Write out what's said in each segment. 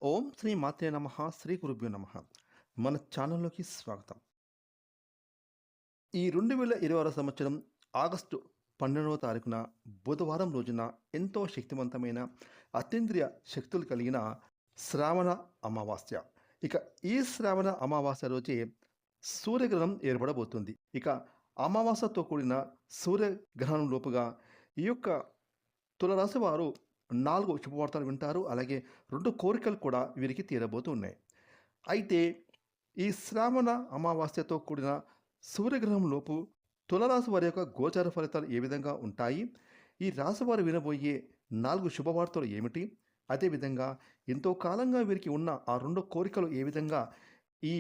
ఓం శ్రీ మాత్రే నమః శ్రీ గురుభ్యో నమః. మన ఛానల్లోకి స్వాగతం. ఈ 2026 సంవత్సరం ఆగస్టు 12వ తారీఖున బుధవారం రోజున ఎంతో శక్తివంతమైన అతీంద్రియ శక్తులు కలిగిన శ్రావణ అమావాస్య. ఇక ఈ శ్రావణ అమావాస్య రోజే సూర్యగ్రహణం ఏర్పడబోతుంది. ఇక అమావాస్యతో కూడిన సూర్యగ్రహణం లోపుగా ఈ యొక్క తులరాశి వారు 4 శుభవార్తలు వింటారు. అలాగే 2 కోరికలు కూడా వీరికి తీరబోతున్నాయి. అయితే ఈ శ్రావణ అమావాస్యతో కూడిన సూర్యగ్రహణం లోపు తులరాశి వారి యొక్క గోచార ఫలితాలు ఏ విధంగా ఉంటాయి? ఈ రాశి వారు వినబోయే 4 శుభవార్తలు ఏమిటి? అదేవిధంగా ఎంతో కాలంగా వీరికి ఉన్న ఆ 2 కోరికలు ఏ విధంగా ఈ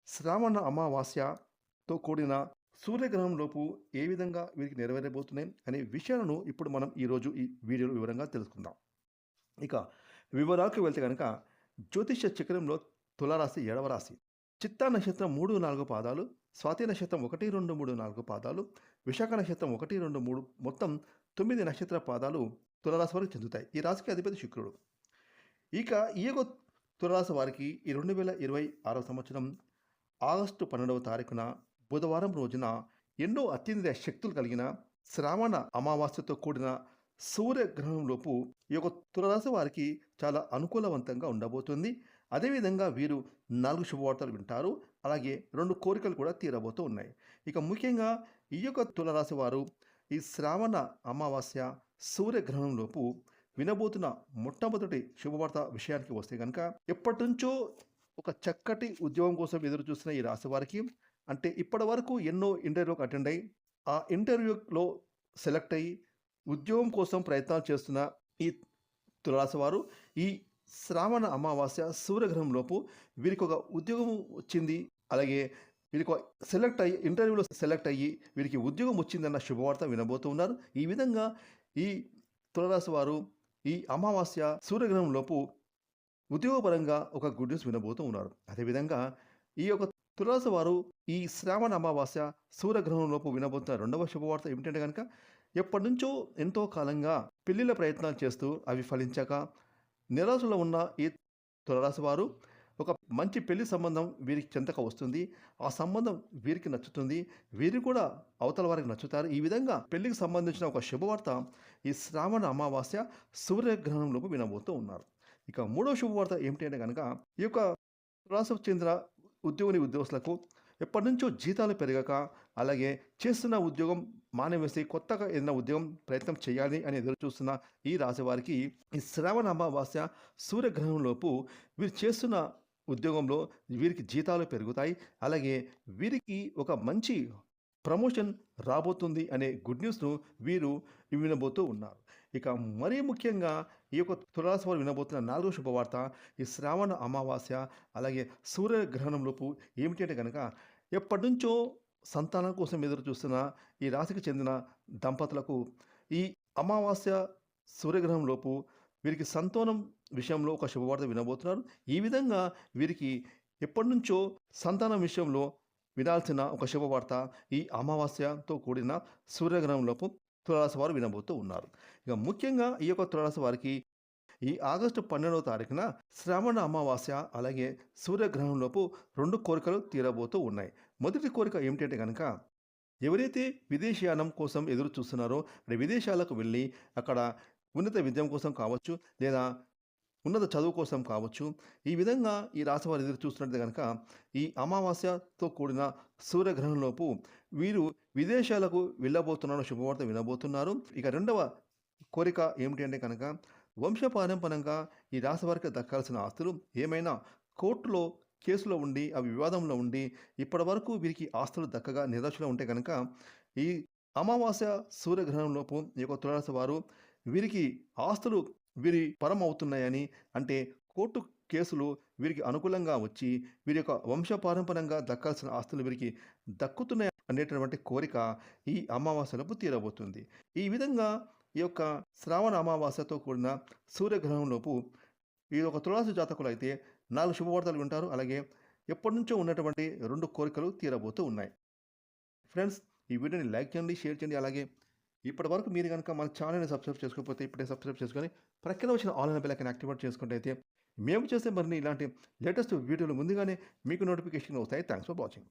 శ్రావణ అమావాస్యతో కూడిన సూర్యగ్రహణంలోపు ఏ విధంగా వీరికి నెరవేరబోతున్నాయి అనే విషయాలను ఇప్పుడు మనం ఈరోజు ఈ వీడియోలో వివరంగా తెలుసుకుందాం. ఇక వివరాలకు వెళ్తే కనుక జ్యోతిష్య చక్రంలో తులారాశి 7వ రాశి. చిత్తా నక్షత్రం 3, 4 పాదాలు, స్వాతి నక్షత్రం 1, 2, 3, 4 పాదాలు, విశాఖ నక్షత్రం 1, 2, 3 మొత్తం 9 నక్షత్ర పాదాలు తులారాశి వారికి చెందుతాయి. ఈ రాశికి అధిపతి శుక్రుడు. ఇక ఈ యొక్క తులారాశి వారికి ఈ 2026 సంవత్సరం ఆగస్టు 12వ తారీఖున బుధవారం రోజున ఎన్నో అత్యంత శక్తులు కలిగిన శ్రావణ అమావాస్యతో కూడిన సూర్యగ్రహణంలోపు ఈ యొక్క తులరాశి వారికి చాలా అనుకూలవంతంగా ఉండబోతుంది. అదేవిధంగా వీరు 4 శుభవార్తలు వింటారు. అలాగే 2 కోరికలు కూడా తీరబోతూ ఉన్నాయి. ఇక ముఖ్యంగా ఈ యొక్క తులరాశి వారు ఈ శ్రావణ అమావాస్య సూర్యగ్రహణంలోపు వినబోతున్న మొట్టమొదటి శుభవార్త విషయానికి వస్తే కనుక ఎప్పటి నుంచో ఒక చక్కటి ఉద్యోగం కోసం ఎదురు చూస్తున్న ఈ రాశి వారికి, అంటే ఇప్పటి వరకు ఎన్నో ఇంటర్వ్యూకి అటెండ్ అయ్యి ఆ ఇంటర్వ్యూలో సెలెక్ట్ అయ్యి ఉద్యోగం కోసం ప్రయత్నాలు చేస్తున్న ఈ తులారాశి వారు ఈ శ్రావణ అమావాస్య సూర్యగ్రహంలోపు వీరికి ఒక ఉద్యోగం వచ్చింది, అలాగే వీరికి ఇంటర్వ్యూలో సెలెక్ట్ అయ్యి వీరికి ఉద్యోగం వచ్చిందన్న శుభవార్త వినబోతున్నారు. ఈ విధంగా ఈ తులారాశి వారు ఈ అమావాస్య సూర్యగ్రహంలోపు ఉద్యోగపరంగా ఒక గుడ్ న్యూస్ వినబోతూ ఉన్నారు. అదేవిధంగా ఈ యొక్క తులారాశి వారు ఈ శ్రావణ అమావాస్య సూర్యగ్రహణంలోపు వినబోతున్న 2వ శుభవార్త ఏమిటంటే కనుక ఎప్పటి నుంచో ఎంతో కాలంగా పెళ్లిళ్ళ ప్రయత్నాలు చేస్తూ అవి ఫలించక నిరాశలో ఉన్న ఈ తులారాశి వారు ఒక మంచి పెళ్లి సంబంధం వీరికి చెంతక వస్తుంది. ఆ సంబంధం వీరికి నచ్చుతుంది, వీరు కూడా అవతల వారికి నచ్చుతారు. ఈ విధంగా పెళ్లికి సంబంధించిన ఒక శుభవార్త ఈ శ్రావణ అమావాస్య సూర్యగ్రహణంలోపు వినబోతూ ఉన్నారు. ఇక 3వ శుభవార్త ఏమిటి అంటే కనుక ఈ యొక్క తులారాశికి చెందిన ఉద్యోగులకు ఎప్పటి నుంచో జీతాలు పెరగక, అలాగే చేస్తున్న ఉద్యోగం మానేవేసి కొత్తగా ఏదైనా ఉద్యోగం ప్రయత్నం చేయాలి అని ఎదురు చూస్తున్న ఈ రాశి వారికి ఈ శ్రావణ అమావాస్య సూర్యగ్రహణంలోపు వీరు చేస్తున్న ఉద్యోగంలో వీరికి జీతాలు పెరుగుతాయి. అలాగే వీరికి ఒక మంచి ప్రమోషన్ రాబోతుంది అనే గుడ్ న్యూస్ను వీరు వినబోతూ ఉన్నారు. ఇక మరీ ముఖ్యంగా ఈ యొక్క తులారాశి వారు వినబోతున్న 4వ శుభవార్త ఈ శ్రావణ అమావాస్య అలాగే సూర్యగ్రహణంలోపు ఏమిటంటే కనుక ఎప్పటి నుంచో సంతానం కోసం ఎదురు చూస్తున్న ఈ రాశికి చెందిన దంపతులకు ఈ అమావాస్య సూర్యగ్రహంలోపు వీరికి సంతానం విషయంలో ఒక శుభవార్త వినబోతున్నారు. ఈ విధంగా వీరికి ఎప్పటి నుంచో సంతానం విషయంలో వినాల్సిన ఒక శుభవార్త ఈ అమావాస్యతో కూడిన సూర్యగ్రహంలోపు తులారాశి వారు వినబోతూ ఉన్నారు. ఇక ముఖ్యంగా ఈ యొక్క తులారాశి వారికి ఈ ఆగస్టు 12వ తారీఖున శ్రావణ అమావాస్య అలాగే సూర్యగ్రహంలోపు 2 కోరికలు తీరబోతూ ఉన్నాయి. మొదటి కోరిక ఏమిటంటే కనుక ఎవరైతే విదేశీయానం కోసం ఎదురు చూస్తున్నారో, విదేశాలకు వెళ్ళి అక్కడ ఉన్నత విద్య కోసం కావచ్చు, లేదా ఉన్నత చదువు కోసం కావచ్చు, ఈ విధంగా ఈ రాశి వారు ఎదురు చూస్తున్నట్టు కనుక ఈ అమావాస్యతో కూడిన సూర్యగ్రహంలోపు వీరు విదేశాలకు వెళ్ళబోతున్న శుభవార్త వినబోతున్నారు. ఇక 2వ కోరిక ఏమిటి అంటే కనుక వంశపారంపరంగా ఈ రాశి వారికి దక్కాల్సిన ఆస్తులు ఏమైనా కోర్టులో కేసులో ఉండి అవి వివాదంలో ఉండి ఇప్పటి వరకు వీరికి ఆస్తులు దక్కగా నిరాశలో ఉంటే కనుక ఈ అమావాస్య సూర్యగ్రహంలోపు ఈ యొక్క తులారాశి వారు వీరికి ఆస్తులు వీరి పరం అవుతున్నాయని, అంటే కోర్టు కేసులు వీరికి అనుకూలంగా వచ్చి వీరి యొక్క వంశపారంపరంగా దక్కాల్సిన ఆస్తులు వీరికి దక్కుతున్నాయి అనేటటువంటి కోరిక ఈ అమావాస్యలోపు తీరబోతుంది. ఈ విధంగా ఈ యొక్క శ్రావణ అమావాస్యతో కూడిన సూర్యగ్రహంలోపు ఈ యొక్క తులారాశి జాతకులు అయితే 4 శుభవార్తలు వింటారు. అలాగే ఎప్పటి నుంచో ఉన్నటువంటి 2 కోరికలు తీరబోతూ ఉన్నాయి. ఫ్రెండ్స్, ఈ వీడియోని లైక్ చేయండి, షేర్ చేయండి, అలాగే ఇప్పటి వరకు మీరు గనుక మన ఛానెల్‌ని సబ్స్క్రైబ్ చేసుకోకపోతే ఇప్పుడే సబ్స్క్రైబ్ చేసుకొని ప్రక్కన వచ్చిన ఆల్ అనే బెల్ ఐకాన్ యాక్టివేట్ చేసుకుంటే అయితే మేము చేసే మరిన్ని ఇలాంటి లేటెస్ట్ వీడియోలు ముందుగానే మీకు నోటిఫికేషన్ వస్తాయి. Thanks for watching.